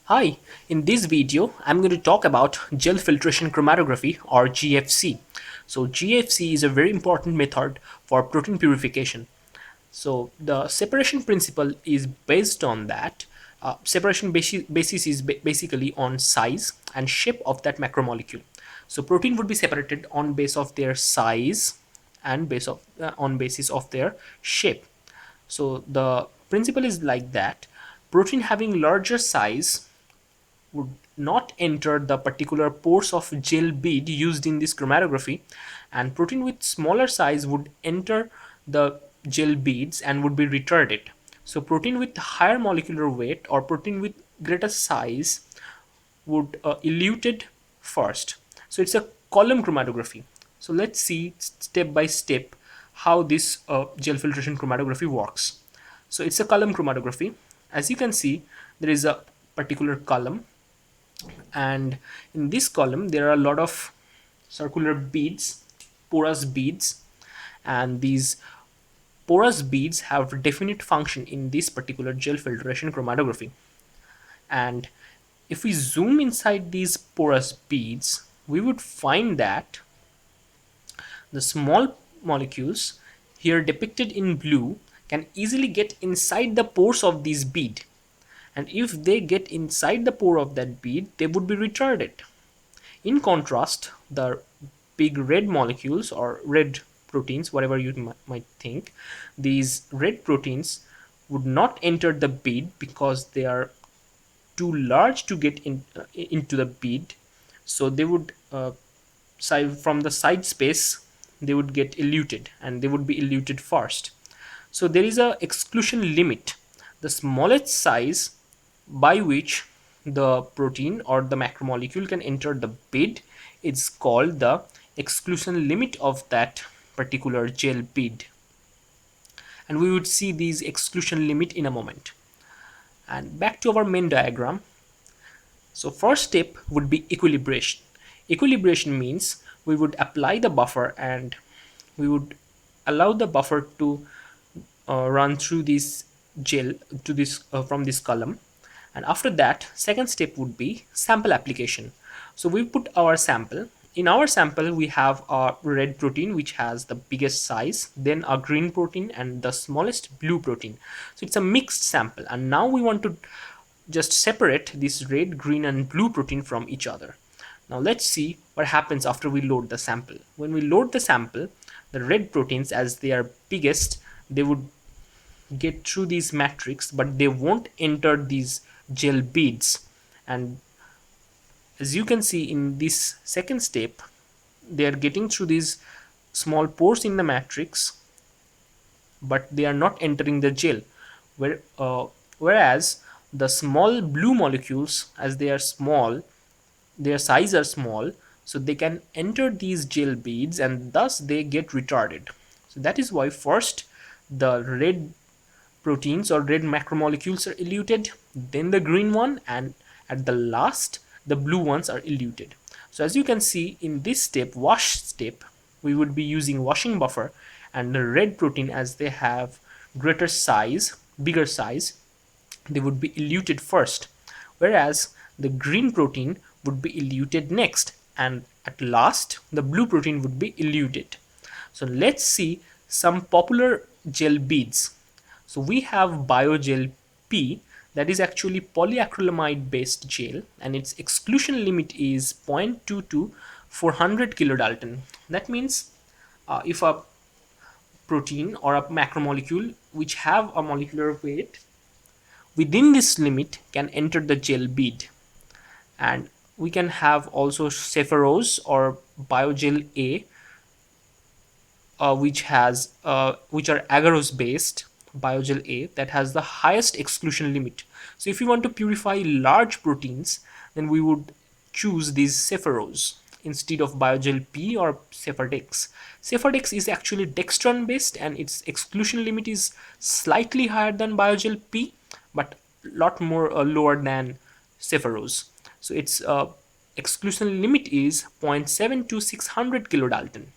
Hi, in this video, I'm going to talk about gel filtration chromatography or GFC. So GFC is a very important method for protein purification. So the separation principle is based on that. Separation basis is basically on size and shape of that macromolecule. So protein would be separated on base of their size and on basis of their shape. So the principle is like that. Protein having larger size would not enter the particular pores of gel bead used in this chromatography, and protein with smaller size would enter the gel beads and would be retarded. So protein with higher molecular weight or protein with greater size would eluted first. So it's a column chromatography. So let's see step by step how this gel filtration chromatography works. So it's a column chromatography. As you can see, there is a particular column, and in this column there are a lot of circular beads, porous beads, and these porous beads have definite function in this particular gel filtration chromatography. And if we zoom inside these porous beads, we would find that the small molecules here depicted in blue can easily get inside the pores of this bead, and if they get inside the pore of that bead, they would be retarded. In contrast, the big red molecules or red proteins, whatever you might think, these red proteins would not enter the bead because they are too large to get into the bead. So they would, from the side space, they would get eluted and they would be eluted first. So there is a exclusion limit. The smallest size by which the protein or the macromolecule can enter the bead is called the exclusion limit of that particular gel bead. And we would see these exclusion limit in a moment. And back to our main diagram. So first step would be equilibration. Equilibration means we would apply the buffer and we would allow the buffer to run through this gel to this from this column. And after that, second step would be sample application. So we put our sample. In our sample, we have a red protein which has the biggest size, then a green protein and the smallest blue protein. So it's a mixed sample, and now we want to just separate this red, green and blue protein from each other. Now let's see what happens after we load the sample. When we load the sample, the red proteins, as they are biggest, they would get through these matrix, but they won't enter these gel beads. And as you can see in this second step, they are getting through these small pores in the matrix, but they are not entering the gel. Whereas the small blue molecules, as they are small, their size are small, so they can enter these gel beads and thus they get retarded. So that is why first the red proteins or red macromolecules are eluted, then the green one, and at the last the blue ones are eluted. So as you can see in this step, wash step, we would be using washing buffer, and the red protein, as they have greater size, bigger size, they would be eluted first, whereas the green protein would be eluted next, and at last the blue protein would be eluted. So let's see some popular gel beads. So we have biogel P, that is actually polyacrylamide based gel, and its exclusion limit is 0.22 400 kilodalton. That means if a protein or a macromolecule which have a molecular weight within this limit can enter the gel bead. And we can have also saccharose or biogel A, which are agarose based biogel A, that has the highest exclusion limit. So if you want to purify large proteins, then we would choose these saccharose instead of biogel P or Cephordex. Cephordex is actually dextran based and its exclusion limit is slightly higher than biogel P, but lot more lower than saccharose. So its exclusion limit is 0.7 to 600 kilodalton.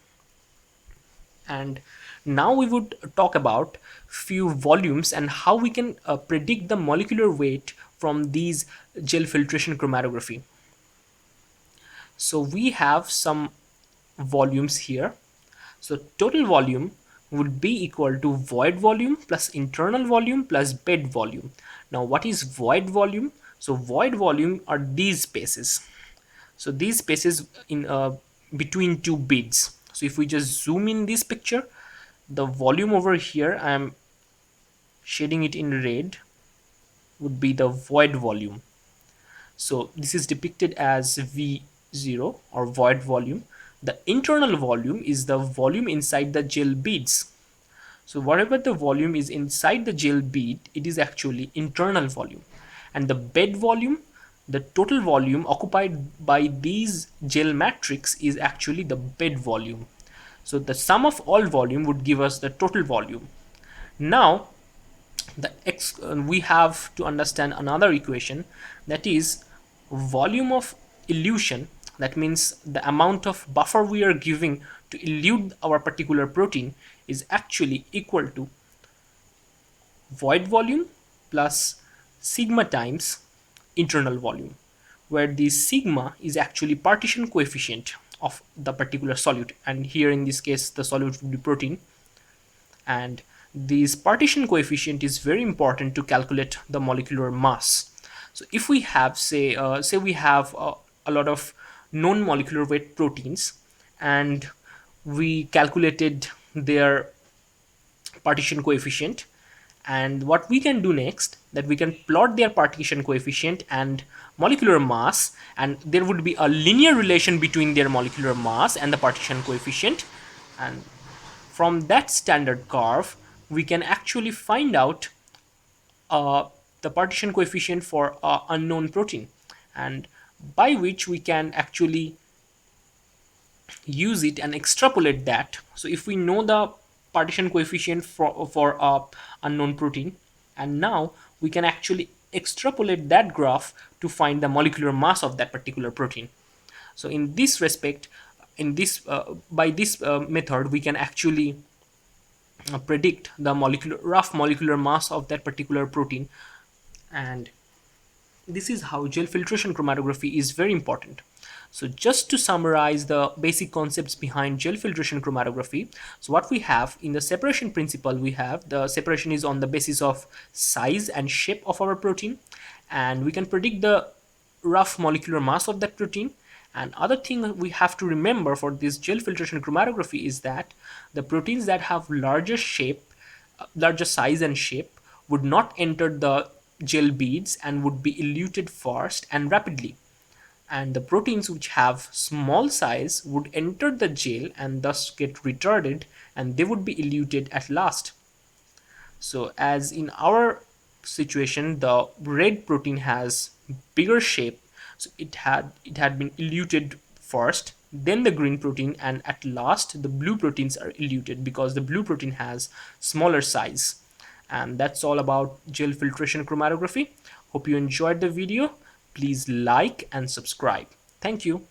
And now we would talk about few volumes and how we can predict the molecular weight from these gel filtration chromatography. So we have some volumes here. So total volume would be equal to void volume plus internal volume plus bed volume. Now what is void volume? So void volume are these spaces. So these spaces in between two beads. So if we just zoom in this picture, the volume over here, I am shading it in red, would be the void volume. So this is depicted as V0 or void volume. The internal volume is the volume inside the gel beads. So whatever the volume is inside the gel bead, it is actually internal volume. And the bed volume, the total volume occupied by these gel matrix, is actually the bed volume. So the sum of all volume would give us the total volume. Now we have to understand another equation, that is volume of elution. That means the amount of buffer we are giving to elute our particular protein is actually equal to void volume plus sigma times internal volume, where the sigma is actually partition coefficient of the particular solute, and here in this case the solute would be protein. And this partition coefficient is very important to calculate the molecular mass. So if we have say we have a lot of known molecular weight proteins, and we calculated their partition coefficient, and what we can do next, that we can plot their partition coefficient and molecular mass, and there would be a linear relation between their molecular mass and the partition coefficient. And from that standard curve we can actually find out the partition coefficient for unknown protein, and by which we can actually use it and extrapolate that. So if we know the partition coefficient for a unknown protein, and now we can actually extrapolate that graph to find the molecular mass of that particular protein. So in this respect, in this by this method we can actually predict the rough molecular mass of that particular protein. And this is how gel filtration chromatography is very important. So just to summarize the basic concepts behind gel filtration chromatography, so what we have in the separation principle, we have the separation is on the basis of size and shape of our protein, and we can predict the rough molecular mass of that protein. And other thing we have to remember for this gel filtration chromatography is that the proteins that have larger shape, larger size and shape would not enter the gel beads and would be eluted fast and rapidly. And the proteins which have small size would enter the gel and thus get retarded, and they would be eluted at last. So as in our situation, the red protein has bigger shape, so it had been eluted first, then the green protein, and at last the blue proteins are eluted because the blue protein has smaller size. And that's all about gel filtration chromatography. Hope you enjoyed the video. Please like and subscribe. Thank you.